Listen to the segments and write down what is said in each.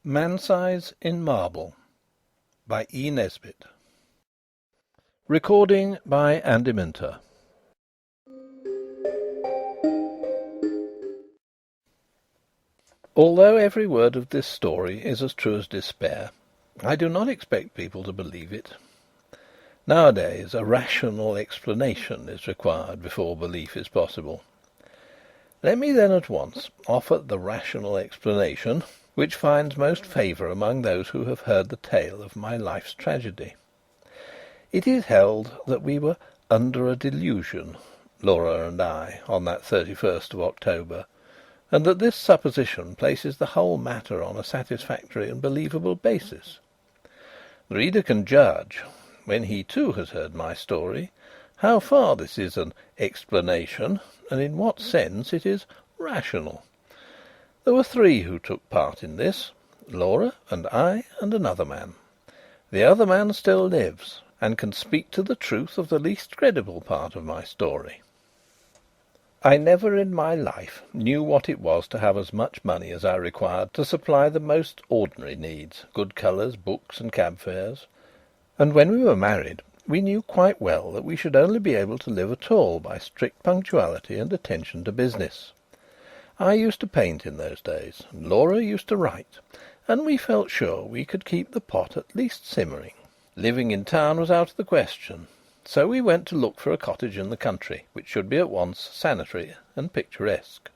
Man-Size in Marble by E. Nesbit. Recording by Andy Minter. Although every word of this story is as true as despair, I do not expect people to believe it. Nowadays, a rational explanation is required before belief is possible. Let me then at once offer the rational explanation which finds most favour among those who have heard the tale of my life's tragedy. It is held that we were under a delusion, Laura and I, on that 31st of October, and that this supposition places the whole matter on a satisfactory and believable basis. The reader can judge, when he too has heard my story, how far this is an explanation, and in what sense it is rational. There were three who took part in this: Laura and I and another man. The other man still lives, and can speak to the truth of the least credible part of my story. I never in my life knew what it was to have as much money as I required to supply the most ordinary needs, good colours, books, and cab fares. And when we were married, we knew quite well that we should only be able to live at all by strict punctuality and attention to business. I used to paint in those days, and Laura used to write, and we felt sure we could keep the pot at least simmering. Living in town was out of the question, so we went to look for a cottage in the country, which should be at once sanitary and picturesque.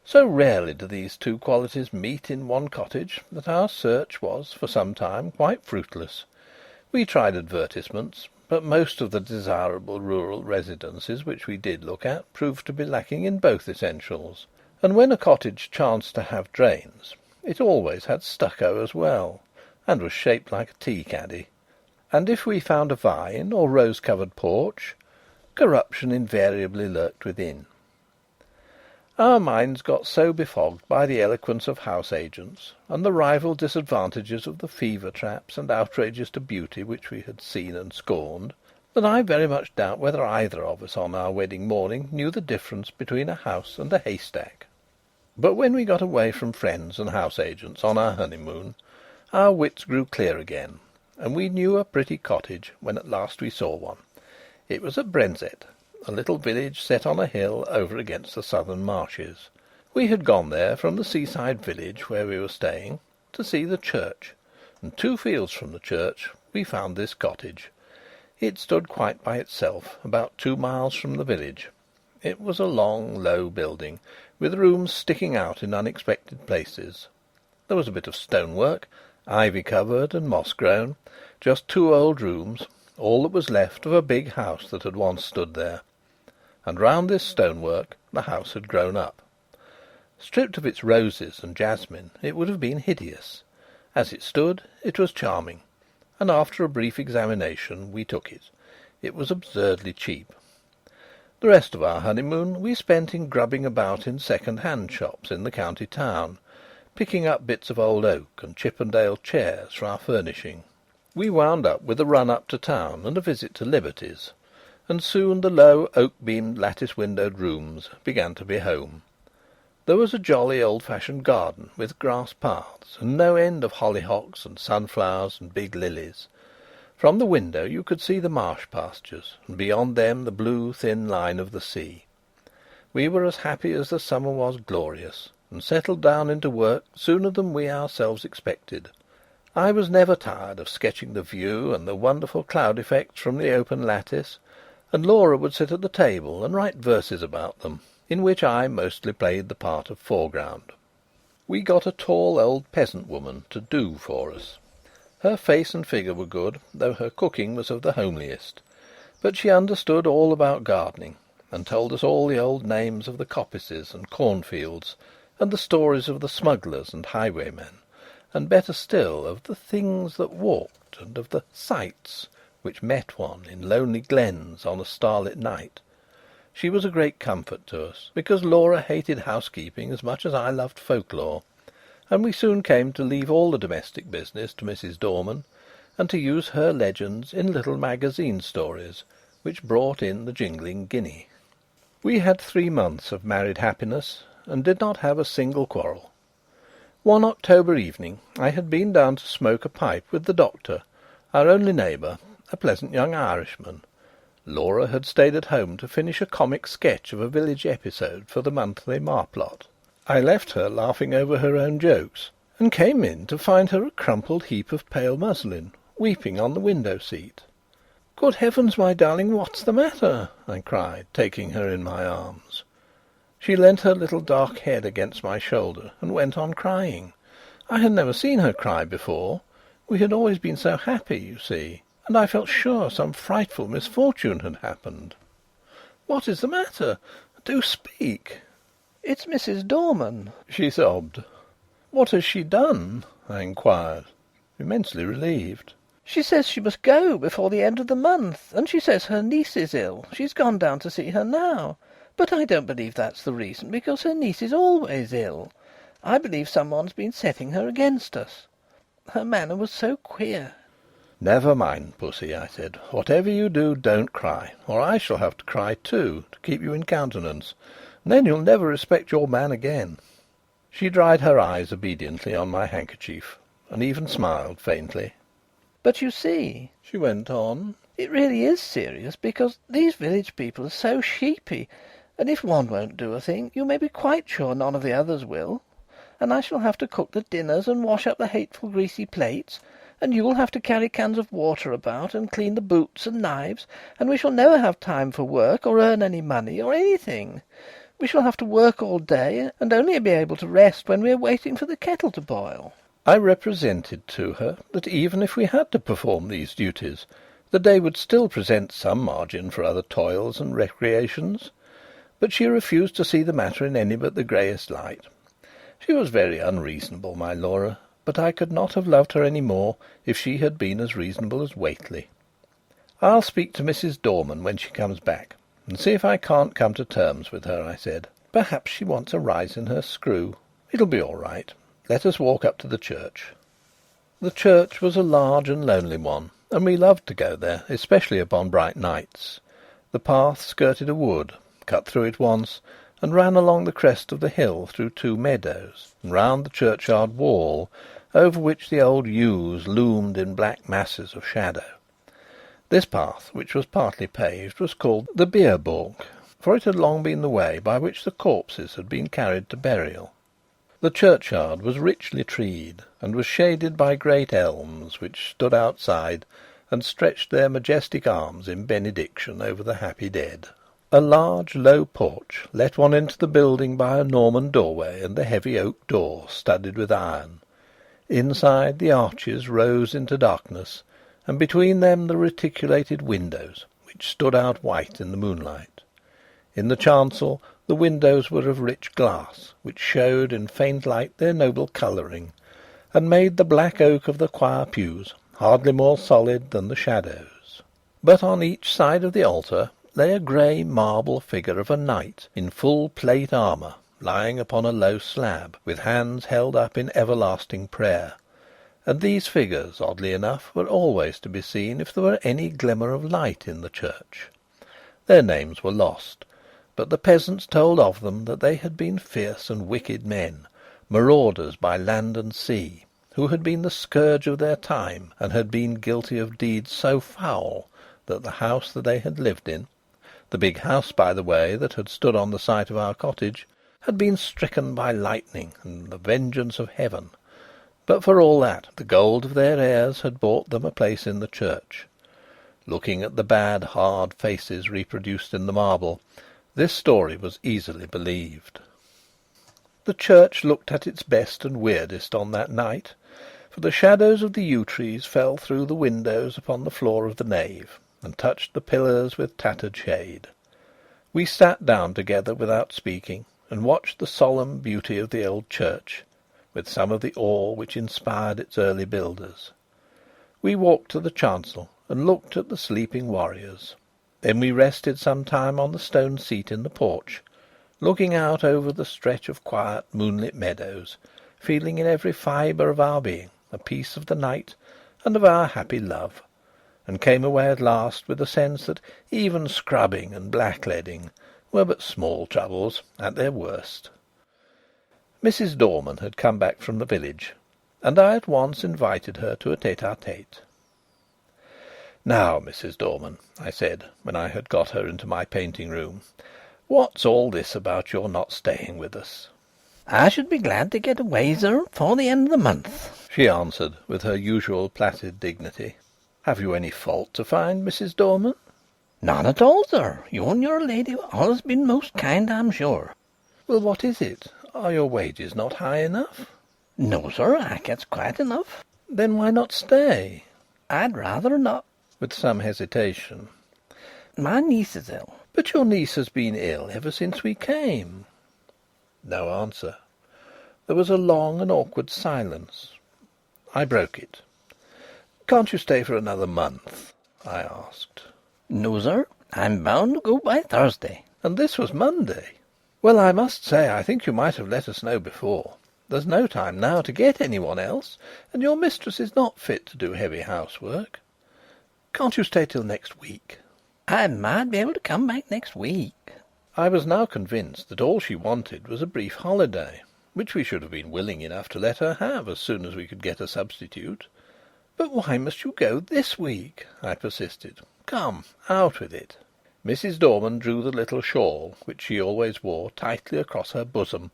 So rarely do these two qualities meet in one cottage that our search was, for some time, quite fruitless. We tried advertisements, but most of the desirable rural residences which we did look at proved to be lacking in both essentials. And when a cottage chanced to have drains, it always had stucco as well, and was shaped like a tea-caddy. And if we found a vine or rose-covered porch, corruption invariably lurked within. Our minds got so befogged by the eloquence of house-agents, and the rival disadvantages of the fever-traps and outrages to beauty which we had seen and scorned, that I very much doubt whether either of us on our wedding morning knew the difference between a house and a haystack. But when we got away from friends and house-agents on our honeymoon, our wits grew clear again, and we knew a pretty cottage when at last we saw one. It was at Brenzett, a little village set on a hill over against the southern marshes. We had gone there from the seaside village where we were staying to see the church, and 2 fields from the church we found this cottage. It stood quite by itself, about 2 miles from the village. It was a long, low building, with rooms sticking out in unexpected places. There was a bit of stonework, ivy-covered and moss-grown, just 2 old rooms, all that was left of a big house that had once stood there. And round this stonework the house had grown up. Stripped of its roses and jasmine, it would have been hideous. As it stood, it was charming, and after a brief examination we took it. It was absurdly cheap. The rest of our honeymoon we spent in grubbing about in second-hand shops in the county town, picking up bits of old oak and Chippendale chairs for our furnishing. We wound up with a run up to town and a visit to Liberty's, and soon the low oak-beamed lattice-windowed rooms began to be home. There was a jolly old-fashioned garden with grass paths, and no end of hollyhocks and sunflowers and big lilies. From the window you could see the marsh pastures, and beyond them the blue thin line of the sea. We were as happy as the summer was glorious, and settled down into work sooner than we ourselves expected. I was never tired of sketching the view and the wonderful cloud effects from the open lattice, and Laura would sit at the table and write verses about them, in which I mostly played the part of foreground. We got a tall old peasant woman to do for us. Her face and figure were good, though her cooking was of the homeliest, but she understood all about gardening, and told us all the old names of the coppices and cornfields, and the stories of the smugglers and highwaymen, and better still, of the things that walked, and of the sights which met one in lonely glens on a starlit night. She was a great comfort to us, because Laura hated housekeeping as much as I loved folklore, and we soon came to leave all the domestic business to Mrs. Dorman, and to use her legends in little magazine stories, which brought in the jingling guinea. We had 3 months of married happiness, and did not have a single quarrel. One October evening I had been down to smoke a pipe with the doctor, our only neighbour, a pleasant young Irishman. Laura had stayed at home to finish a comic sketch of a village episode for the monthly Marplot. I left her laughing over her own jokes, and came in to find her a crumpled heap of pale muslin, weeping on the window-seat. "Good heavens, my darling, what's the matter?" I cried, taking her in my arms. She leant her little dark head against my shoulder and went on crying. I had never seen her cry before. We had always been so happy, you see, and I felt sure some frightful misfortune had happened. "What is the matter? Do speak." "It's Mrs. Dorman," she sobbed. "What has she done?" I inquired, immensely relieved. "She says she must go before the end of the month, and she says her niece is ill. She's gone down to see her now. But I don't believe that's the reason, because her niece is always ill. I believe someone's been setting her against us. Her manner was so queer." "Never mind, Pussy," I said. "Whatever you do, don't cry, or I shall have to cry too, to keep you in countenance, and then you'll never respect your man again." She dried her eyes obediently on my handkerchief, and even smiled faintly. "But you see," she went on, "it really is serious, because these village people are so sheepy, and if one won't do a thing, you may be quite sure none of the others will. And I shall have to cook the dinners and wash up the hateful greasy plates, and you'll have to carry cans of water about and clean the boots and knives, and we shall never have time for work, or earn any money, or anything. We shall have to work all day, and only be able to rest when we are waiting for the kettle to boil." I represented to her that even if we had to perform these duties, the day would still present some margin for other toils and recreations, but she refused to see the matter in any but the greyest light. She was very unreasonable, my Laura, but I could not have loved her any more if she had been as reasonable as Whately. "I'll speak to Mrs. Dorman when she comes back, and see if I can't come to terms with her," I said. "Perhaps she wants a rise in her screw. It'll be all right. Let us walk up to the church." The church was a large and lonely one, and we loved to go there, especially upon bright nights. The path skirted a wood, cut through it once, and ran along the crest of the hill through 2 meadows, and round the churchyard wall, over which the old yews loomed in black masses of shadow. This path, which was partly paved, was called the bier-balk, for it had long been the way by which the corpses had been carried to burial. The churchyard was richly treed, and was shaded by great elms, which stood outside and stretched their majestic arms in benediction over the happy dead. A large low porch let one into the building by a Norman doorway and a heavy oak door studded with iron. Inside, the arches rose into darkness, and between them the reticulated windows, which stood out white in the moonlight. In the chancel the windows were of rich glass, which showed in faint light their noble colouring, and made the black oak of the choir pews hardly more solid than the shadows. But on each side of the altar lay a grey marble figure of a knight in full plate armour, lying upon a low slab, with hands held up in everlasting prayer. And these figures, oddly enough, were always to be seen if there were any glimmer of light in the church. Their names were lost, but the peasants told of them that they had been fierce and wicked men, marauders by land and sea, who had been the scourge of their time, and had been guilty of deeds so foul that the house that they had lived in, the big house, by the way, that had stood on the site of our cottage, had been stricken by lightning and the vengeance of heaven. But for all that, the gold of their heirs had bought them a place in the church. Looking at the bad, hard faces reproduced in the marble, this story was easily believed. The church looked at its best and weirdest on that night, for the shadows of the yew trees fell through the windows upon the floor of the nave, and touched the pillars with tattered shade. We sat down together without speaking, and watched the solemn beauty of the old church, with some of the awe which inspired its early builders. We walked to the chancel and looked at the sleeping warriors. Then we rested some time on the stone seat in the porch, looking out over the stretch of quiet moonlit meadows, feeling in every fibre of our being a piece of the night and of our happy love, and came away at last with a sense that even scrubbing and blackleading were but small troubles at their worst. Mrs. Dorman had come back from the village, and I at once invited her to a tête-à-tête. "Now, Mrs. Dorman," I said, when I had got her into my painting room, "what's all this about your not staying with us?" "I should be glad to get away, sir, before the end of the month," she answered, with her usual placid dignity. "Have you any fault to find, Mrs. Dorman?" "None at all, sir. You and your lady have always been most kind, I'm sure." "Well, what is it? Are your wages not high enough?" "No, sir, I gets quite enough." "Then why not stay?" "I'd rather not." With some hesitation. "My niece is ill." "But your niece has been ill ever since we came." No answer. There was a long and awkward silence. I broke it. "Can't you stay for another month?" I asked. "No, sir. I'm bound to go by Thursday." And this was Monday. "Well, I must say I think you might have let us know before. There's no time now to get anyone else, and your mistress is not fit to do heavy housework. Can't you stay till next week?" "I might be able to come back next week." I was now convinced that all she wanted was a brief holiday, which we should have been willing enough to let her have as soon as we could get a substitute. "But why must you go this week?" I persisted. "Come, out with it." Mrs. Dorman drew the little shawl, which she always wore, tightly across her bosom,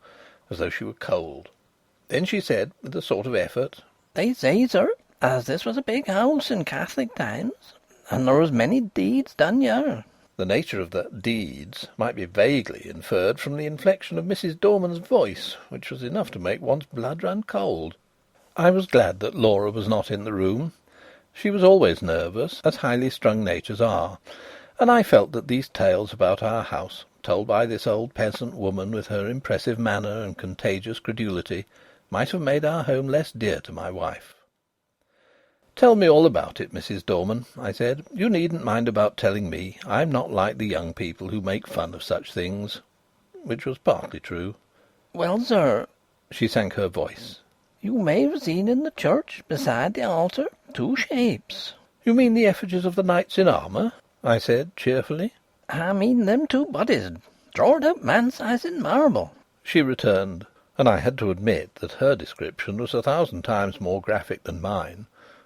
as though she were cold. Then she said, with a sort of effort, "They say, sir, as this was a big house in Catholic times, and there was many deeds done here." The nature of the "deeds" might be vaguely inferred from the inflection of Mrs. Dorman's voice, which was enough to make one's blood run cold. I was glad that Laura was not in the room. She was always nervous, as highly strung natures are, and I felt that these tales about our house, told by this old peasant woman with her impressive manner and contagious credulity, might have made our home less dear to my wife. "Tell me all about it, Mrs. Dorman," I said. "You needn't mind about telling me. I'm not like the young people who make fun of such things." Which was partly true. "Well, sir," she sank her voice, "you may have seen in the church, beside the altar, two shapes." "You mean the effigies of the knights in armour?" I said cheerfully. "I mean them two bodies, drawed out man-size in marble," she returned, and I had to admit that her description was 1,000 times more graphic than mine,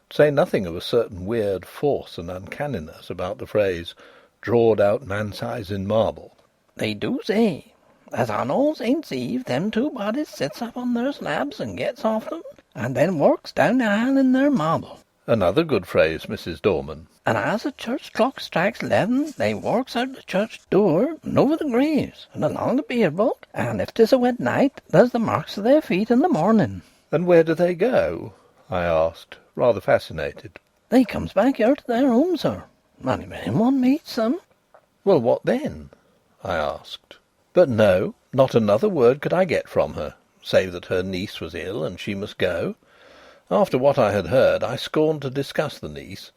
to say nothing of a certain weird force and uncanniness about the phrase "drawed out man-size in marble." "They do say as on All Saints' Eve them two bodies sits up on their slabs and gets off them, and then works down the aisle in their marble." Another good phrase, Mrs. Dorman. "And as the church clock strikes 11, they works out the church door and over the graves and along the bier balk, and if 'tis a wet night, there's the marks of their feet in the morning." "And where do they go?" I asked, rather fascinated. "They comes back here to their home, sir. And if anyone meets them—" "Well, what then?" I asked. But no, not another word could I get from her, save that her niece was ill and she must go. After what I had heard, I scorned to discuss the niece,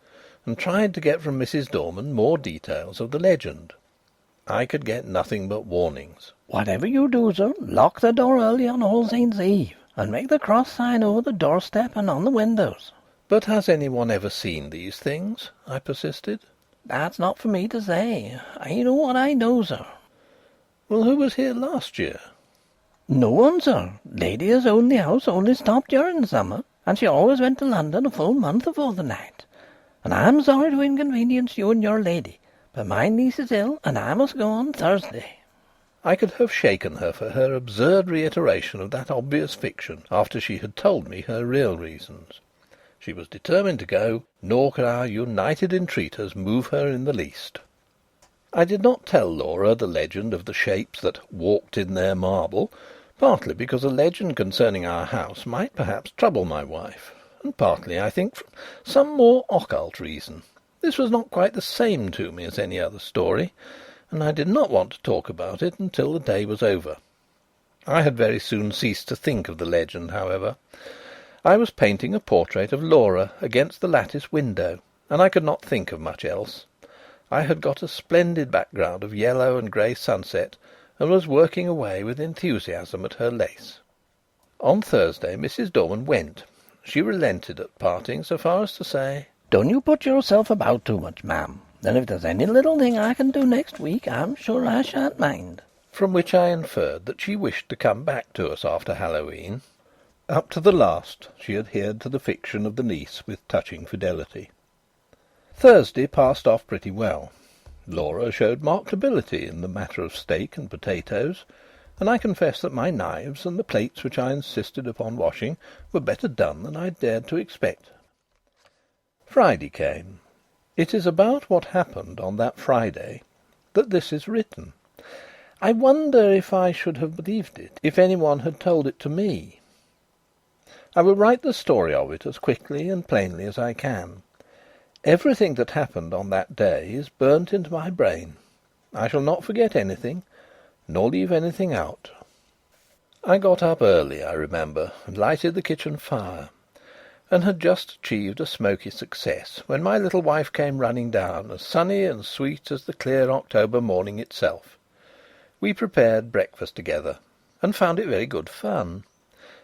and tried to get from Mrs. Dorman more details of the legend. I could get nothing but warnings. "Whatever you do, sir, lock the door early on All Saints' Eve, and make the cross sign over the doorstep and on the windows." "But has anyone ever seen these things?" I persisted. "That's not for me to say. I know what I know, sir." "Well, who was here last year?" "No one, sir. Lady as owned the house only stopped during the summer, and she always went to London a full month afore the night. And I'm sorry to inconvenience you and your lady, but my niece is ill, and I must go on Thursday." I could have shaken her for her absurd reiteration of that obvious fiction after she had told me her real reasons. She was determined to go, nor could our united entreaters move her in the least. I did not tell Laura the legend of the shapes that "walked in their marble," partly because a legend concerning our house might perhaps trouble my wife, and partly, I think, from some more occult reason. This was not quite the same to me as any other story, and I did not want to talk about it until the day was over. I had very soon ceased to think of the legend, however. I was painting a portrait of Laura against the lattice window, and I could not think of much else. I had got a splendid background of yellow and grey sunset, and was working away with enthusiasm at her lace. On Thursday Mrs. Dorman went. She relented at parting so far as to say, "Don't you put yourself about too much, ma'am. And if there's any little thing I can do next week, I'm sure I shan't mind." from which I inferred that she wished to come back to us after Halloween. Up to the last she adhered to the fiction of the niece with touching fidelity. Thursday passed off pretty well. Laura showed marked ability in the matter of steak and potatoes, and I confess that my knives and the plates which I insisted upon washing were better done than I dared to expect. Friday came. It is about what happened on that Friday that this is written. I wonder if I should have believed it if anyone had told it to me. I will write the story of it as quickly and plainly as I can. Everything that happened on that day is burnt into my brain. I shall not forget anything, nor leave anything out. I got up early, I remember, and lighted the kitchen fire, and had just achieved a smoky success when my little wife came running down, as sunny and sweet as the clear October morning itself. We prepared breakfast together, and found it very good fun.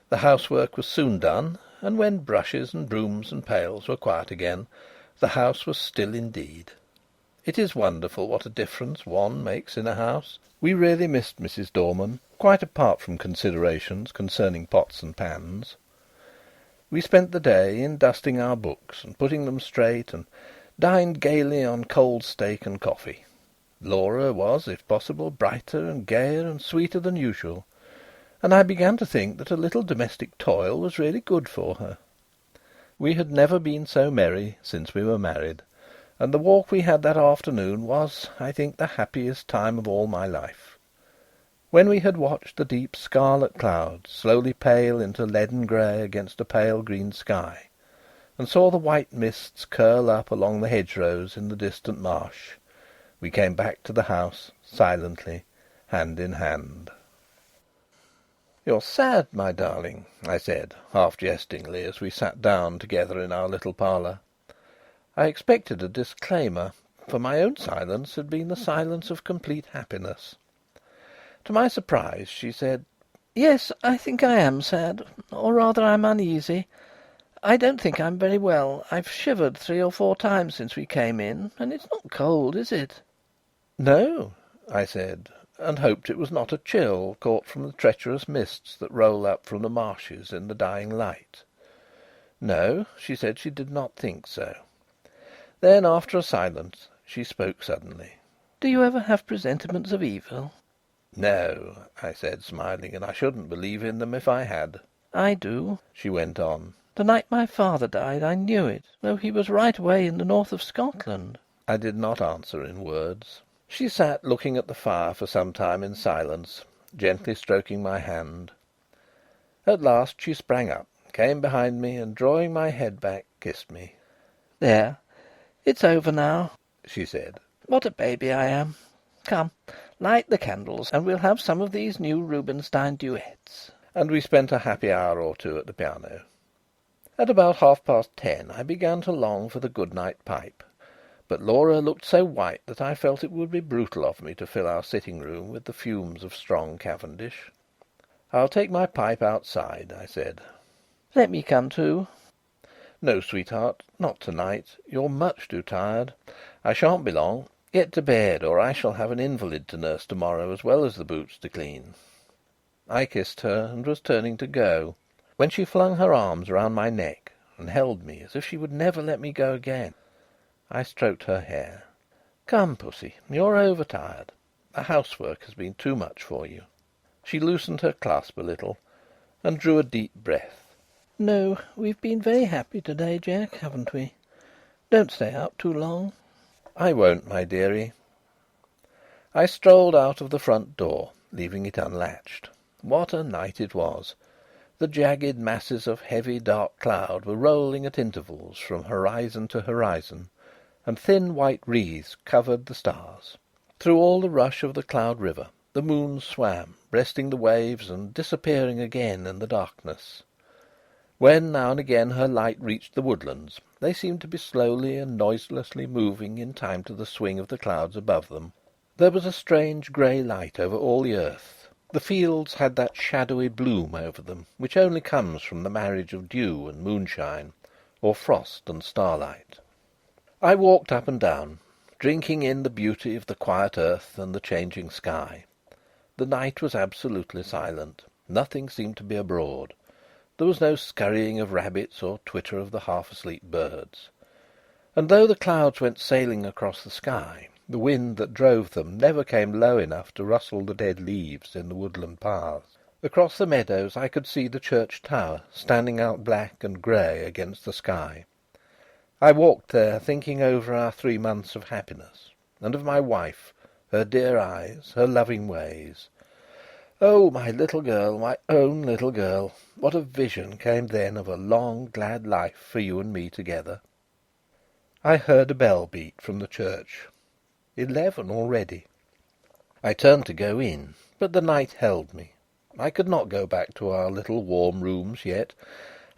The housework was soon done, and when brushes and brooms and pails were quiet again, the house was still indeed. It is wonderful what a difference one makes in a house. We really missed Mrs. Dorman, quite apart from considerations concerning pots and pans. We spent the day in dusting our books and putting them straight, and dined gaily on cold steak and coffee. Laura was, if possible, brighter and gayer and sweeter than usual, and I began to think that a little domestic toil was really good for her. We had never been so merry since we were married, and the walk we had that afternoon was, I think, the happiest time of all my life. When we had watched the deep scarlet clouds slowly pale into leaden grey against a pale green sky, and saw the white mists curl up along the hedgerows in the distant marsh, we came back to the house silently, hand in hand. "You're sad, my darling," I said, half jestingly, as we sat down together in our little parlour. I expected a disclaimer, for my own silence had been the silence of complete happiness. To my surprise, she said, "Yes, I think I am sad, or rather I'm uneasy. I don't think I'm very well. I've shivered 3 or 4 times since we came in, and it's not cold, is it?" "No," I said, and hoped it was not a chill caught from the treacherous mists that roll up from the marshes in the dying light. No, she said she did not think so. Then, after a silence, she spoke suddenly. "Do you ever have presentiments of evil?" "No," I said, smiling, "and I shouldn't believe in them if I had." "I do," she went on. "The night my father died, I knew it, though he was right away in the north of Scotland." I did not answer in words. She sat looking at the fire for some time in silence, gently stroking my hand. At last she sprang up, came behind me, and drawing my head back, kissed me. "There, it's over now," she said. "What a baby I am! Come, light the candles, and we'll have some of these new Rubinstein duets." And we spent a happy hour or 2 at the piano. At about 10:30 I began to long for the good-night pipe, but Laura looked so white that I felt it would be brutal of me to fill our sitting-room with the fumes of strong Cavendish. "I'll take my pipe outside," I said. "Let me come too." "No, sweetheart, not tonight. You're much too tired. I shan't be long. Get to bed, or I shall have an invalid to nurse tomorrow, as well as the boots to clean." I kissed her, and was turning to go, when she flung her arms round my neck and held me as if she would never let me go again. I stroked her hair. "Come, Pussy, you're overtired. The housework has been too much for you." She loosened her clasp a little and drew a deep breath. "No, we've been very happy today, Jack, haven't we? Don't stay up too long." "I won't, my dearie." I strolled out of the front door, leaving it unlatched. What a night it was! The jagged masses of heavy dark cloud were rolling at intervals from horizon to horizon, and thin white wreaths covered the stars. Through all the rush of the cloud river, the moon swam, breasting the waves and disappearing again in the darkness. When now and again her light reached the woodlands, they seemed to be slowly and noiselessly moving in time to the swing of the clouds above them. There was a strange grey light over all the earth. The fields had that shadowy bloom over them which only comes from the marriage of dew and moonshine, or frost and starlight. I walked up and down, drinking in the beauty of the quiet earth and the changing sky. The night was absolutely silent. Nothing seemed to be abroad. There was no scurrying of rabbits or twitter of the half-asleep birds. And though the clouds went sailing across the sky, the wind that drove them never came low enough to rustle the dead leaves in the woodland paths. Across the meadows I could see the church tower, standing out black and grey against the sky. I walked there, thinking over our 3 months of happiness, and of my wife, her dear eyes, her loving ways. Oh, my little girl, my own little girl! What a vision came then of a long, glad life for you and me together! I heard a bell beat from the church. 11 already. I turned to go in, but the night held me. I could not go back to our little warm rooms yet.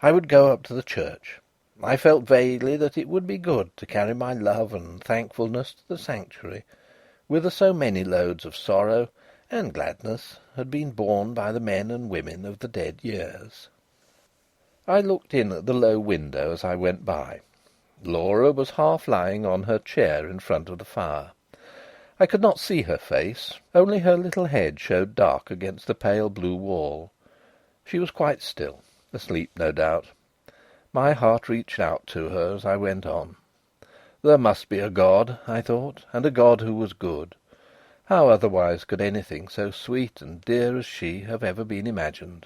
I would go up to the church. I felt vaguely that it would be good to carry my love and thankfulness to the sanctuary, whither so many loads of sorrow and gladness had been borne by the men and women of the dead years. I looked in at the low window as I went by. Laura was half lying on her chair in front of the fire. I could not see her face, only her little head showed dark against the pale blue wall. She was quite still, asleep no doubt. My heart reached out to her as I went on. There must be a God, I thought, and a God who was good. How otherwise could anything so sweet and dear as she have ever been imagined?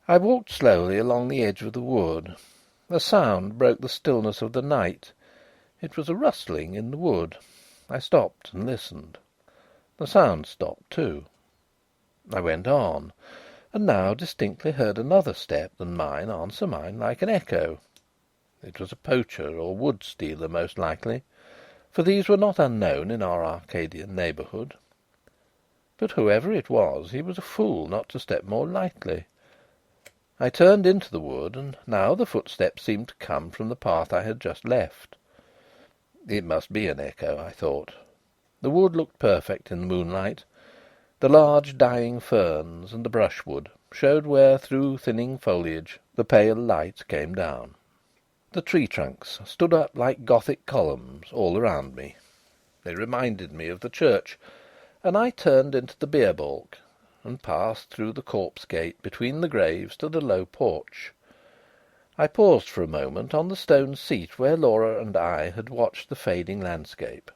I walked slowly along the edge of the wood. A sound broke the stillness of the night. It was a rustling in the wood. I stopped and listened. The sound stopped too. I went on, and now distinctly heard another step than mine answer mine like an echo. It was a poacher or wood stealer most likely, for these were not unknown in our Arcadian neighbourhood. But whoever it was, he was a fool not to step more lightly. I turned into the wood, and now the footsteps seemed to come from the path I had just left. It must be an echo, I thought. The wood looked perfect in the moonlight. The large dying ferns and the brushwood showed where, through thinning foliage, the pale light came down. The tree trunks stood up like Gothic columns all around me. They reminded me of the church, and I turned into the bier balk and passed through the corpse gate between the graves to the low porch. I paused for a moment on the stone seat where Laura and I had watched the fading landscape.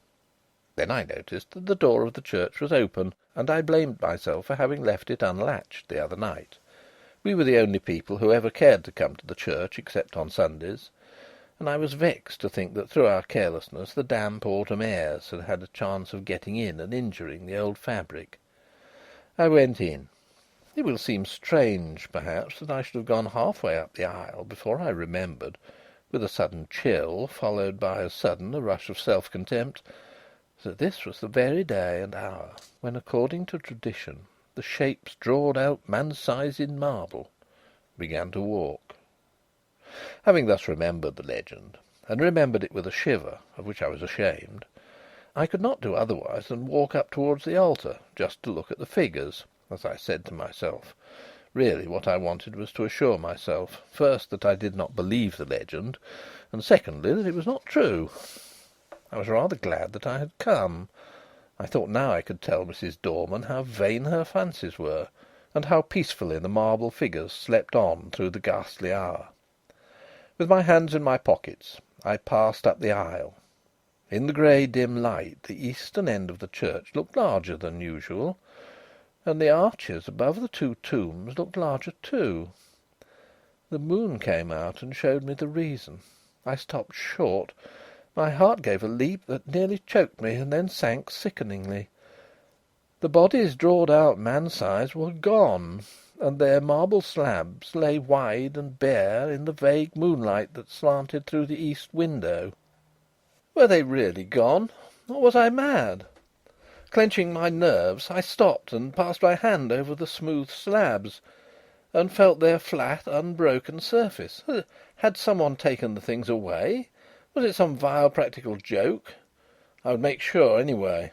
Then I noticed that the door of the church was open, and I blamed myself for having left it unlatched the other night. We were the only people who ever cared to come to the church except on Sundays, and I was vexed to think that through our carelessness the damp autumn airs had had a chance of getting in and injuring the old fabric. I went in. It will seem strange, perhaps, that I should have gone halfway up the aisle before I remembered, with a sudden chill, followed by as sudden a rush of self-contempt, that this was the very day and hour when, according to tradition, the shapes drawed out man's size in marble began to walk. Having thus remembered the legend, and remembered it with a shiver of which I was ashamed, I could not do otherwise than walk up towards the altar, just to look at the figures, as I said to myself. Really, what I wanted was to assure myself, first, that I did not believe the legend, and secondly, that it was not true. I was rather glad that I had come. I thought now I could tell Mrs. Dorman how vain her fancies were, and how peacefully the marble figures slept on through the ghastly hour. With my hands in my pockets, I passed up the aisle. In the grey dim light, the eastern end of the church looked larger than usual, and the arches above the 2 tombs looked larger too. The moon came out and showed me the reason. I stopped short. My heart gave a leap that nearly choked me, and then sank sickeningly. The bodies drawed out man-size were gone, and their marble slabs lay wide and bare in the vague moonlight that slanted through the east window. Were they really gone, or was I mad? Clenching my nerves, I stopped and passed my hand over the smooth slabs, and felt their flat, unbroken surface. Had someone taken the things away? Was it some vile practical joke? I would make sure anyway.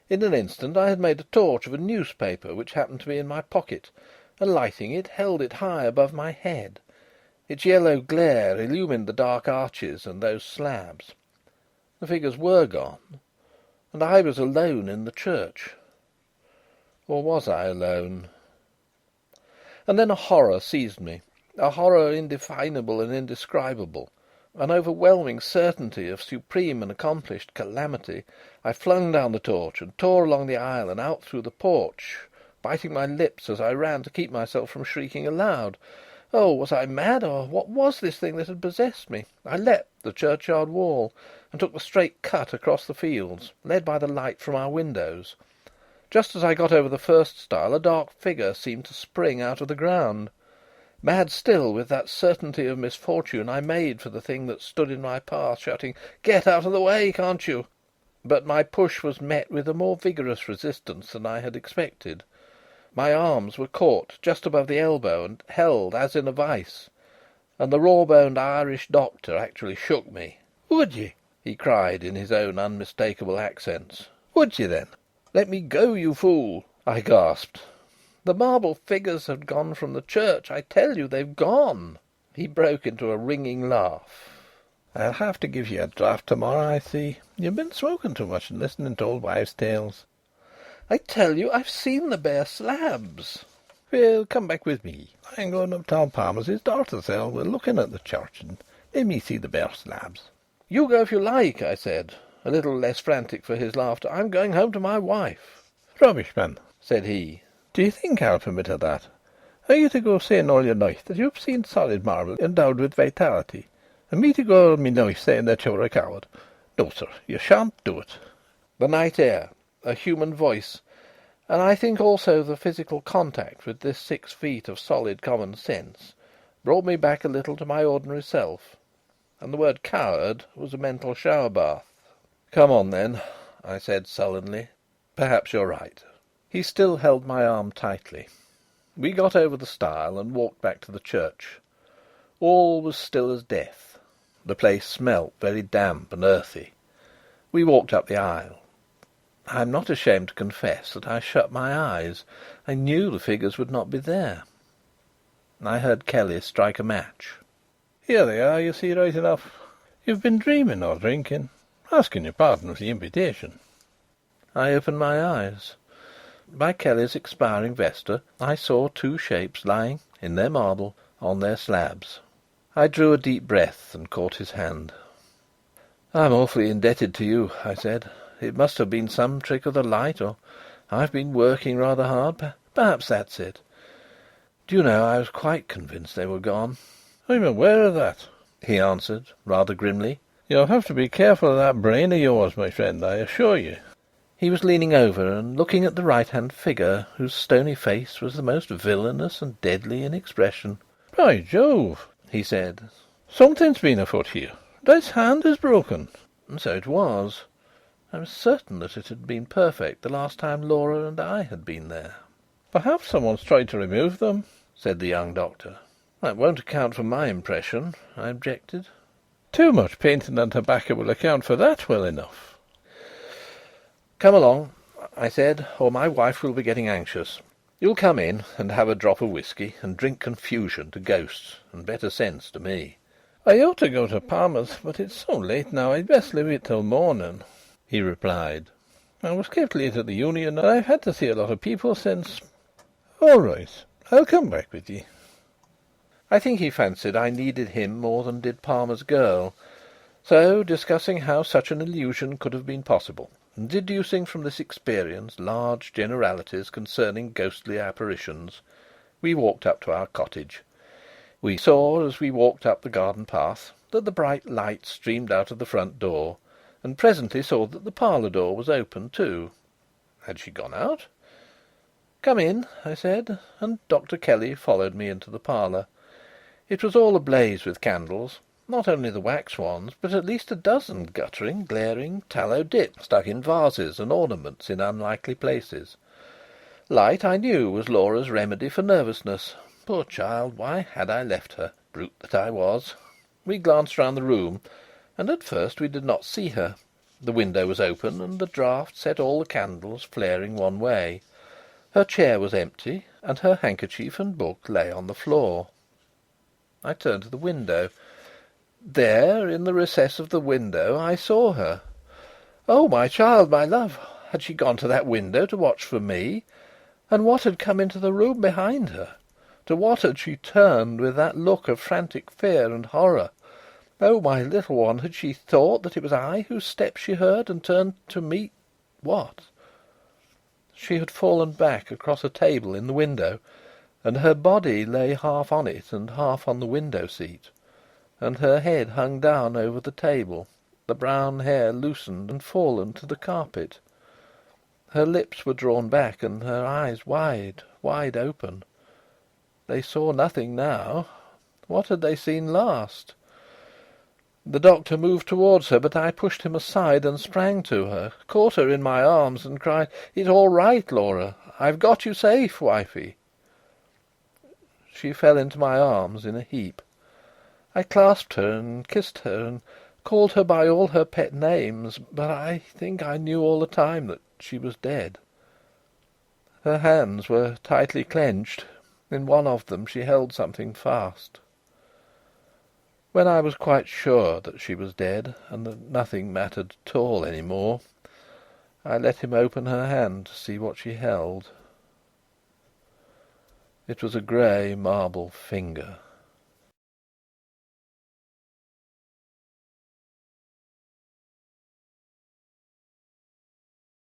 In an instant I had made a torch of a newspaper which happened to be in my pocket, and lighting it, held it high above my head. Its yellow glare illumined the dark arches and those slabs. The figures were gone, and I was alone in the church. Or was I alone? And then a horror seized me, a horror indefinable and indescribable, an overwhelming certainty of supreme and accomplished calamity. I flung down the torch and tore along the aisle and out through the porch, biting my lips as I ran to keep myself from shrieking aloud. Oh, was I mad, or what was this thing that had possessed me? I leapt the churchyard wall and took the straight cut across the fields, led by the light from our windows. Just as I got over the first stile, a dark figure seemed to spring out of the ground. Mad still with that certainty of misfortune, I made for the thing that stood in my path, shouting, "Get out of the way, can't you?" But my push was met with a more vigorous resistance than I had expected. My arms were caught just above the elbow and held as in a vice, and the raw-boned Irish doctor actually shook me. "Would ye?" he cried in his own unmistakable accents. "Would ye, then?" "Let me go, you fool!" I gasped. "The marble figures have gone from the church. I tell you, they've gone." He broke into a ringing laugh. "I'll have to give you a draught tomorrow, I see. You've been smoking too much and listening to old wives' tales." "I tell you, I've seen the bare slabs." "Well, come back with me. I'm going up to Tom Palmer's. His daughter said we're looking at the church, and let me see the bare slabs." "You go if you like," I said, a little less frantic for his laughter. "I'm going home to my wife." "Rubbish, man," said he. "Do you think I'll permit of that? Are you to go saying all your life that you've seen solid marble endowed with vitality, and me to go all my life saying that you're a coward? No, sir, you shan't do it." The night air, a human voice, and I think also the physical contact with this 6 feet of solid common sense, brought me back a little to my ordinary self, and the word coward was a mental shower bath. "Come on, then," I said sullenly. "Perhaps you're right." He still held my arm tightly. We got over the stile and walked back to the church. All was still as death. The place smelt very damp and earthy. We walked up the aisle. I am not ashamed to confess that I shut my eyes. I knew the figures would not be there. I heard Kelly strike a match. "Here they are, you see right enough. You've been dreaming or drinking. Asking your pardon for the invitation." I opened my eyes. By Kelly's expiring vesta, I saw 2 shapes lying, in their marble, on their slabs. I drew a deep breath and caught his hand. "I'm awfully indebted to you," I said. "It must have been some trick of the light, or I've been working rather hard. Perhaps that's it. Do you know, I was quite convinced they were gone." "I'm aware of that," he answered, rather grimly. "You'll have to be careful of that brain of yours, my friend, I assure you." He was leaning over and looking at the right-hand figure, whose stony face was the most villainous and deadly in expression. "By Jove!" he said. "Something's been afoot here. This hand is broken." And so it was. I was certain that it had been perfect the last time Laura and I had been there. "Perhaps someone's tried to remove them," said the young doctor. "That won't account for my impression," I objected. "Too much painting and tobacco will account for that well enough." "Come along," I said, "or my wife will be getting anxious. You'll come in and have a drop of whisky and drink confusion to ghosts and better sense to me." "I ought to go to Palmer's, but it's so late now, I'd best leave it till morning," he replied. "I was kept late at the Union, and I've had to see a lot of people since. All right, I'll come back with ye." I think he fancied I needed him more than did Palmer's girl. So, discussing how such an illusion could have been possible, and deducing from this experience large generalities concerning ghostly apparitions, we walked up to our cottage. We saw, as we walked up the garden path, that the bright light streamed out of the front door, and presently saw that the parlour door was open too. Had she gone out? "Come in," I said, and Dr. Kelly followed me into the parlour. It was all ablaze with candles, not only the wax ones, but at least a dozen guttering, glaring tallow dips stuck in vases and ornaments in unlikely places. Light, I knew, was Laura's remedy for nervousness. Poor child, why had I left her? Brute that I was! We glanced round the room, and at first we did not see her. The window was open, and the draught set all the candles flaring one way. Her chair was empty, and her handkerchief and book lay on the floor. I turned to the window. There, in the recess of the window, I saw her. Oh, my child, my love! Had she gone to that window to watch for me? And what had come into the room behind her? To what had she turned with that look of frantic fear and horror? Oh, my little one, had she thought that it was I whose step she heard, and turned to meet what? She had fallen back across a table in the window, and her body lay half on it and half on the window-seat, and her head hung down over the table, the brown hair loosened and fallen to the carpet. Her lips were drawn back, and her eyes wide, wide open. They saw nothing now. What had they seen last? The doctor moved towards her, but I pushed him aside and sprang to her, caught her in my arms, and cried, "It's all right, Laura. I've got you safe, wifey." She fell into my arms in a heap. I clasped her and kissed her and called her by all her pet names, but I think I knew all the time that she was dead. Her hands were tightly clenched. In one of them she held something fast. When I was quite sure that she was dead, and that nothing mattered at all any more, I let him open her hand to see what she held. It was a grey marble finger.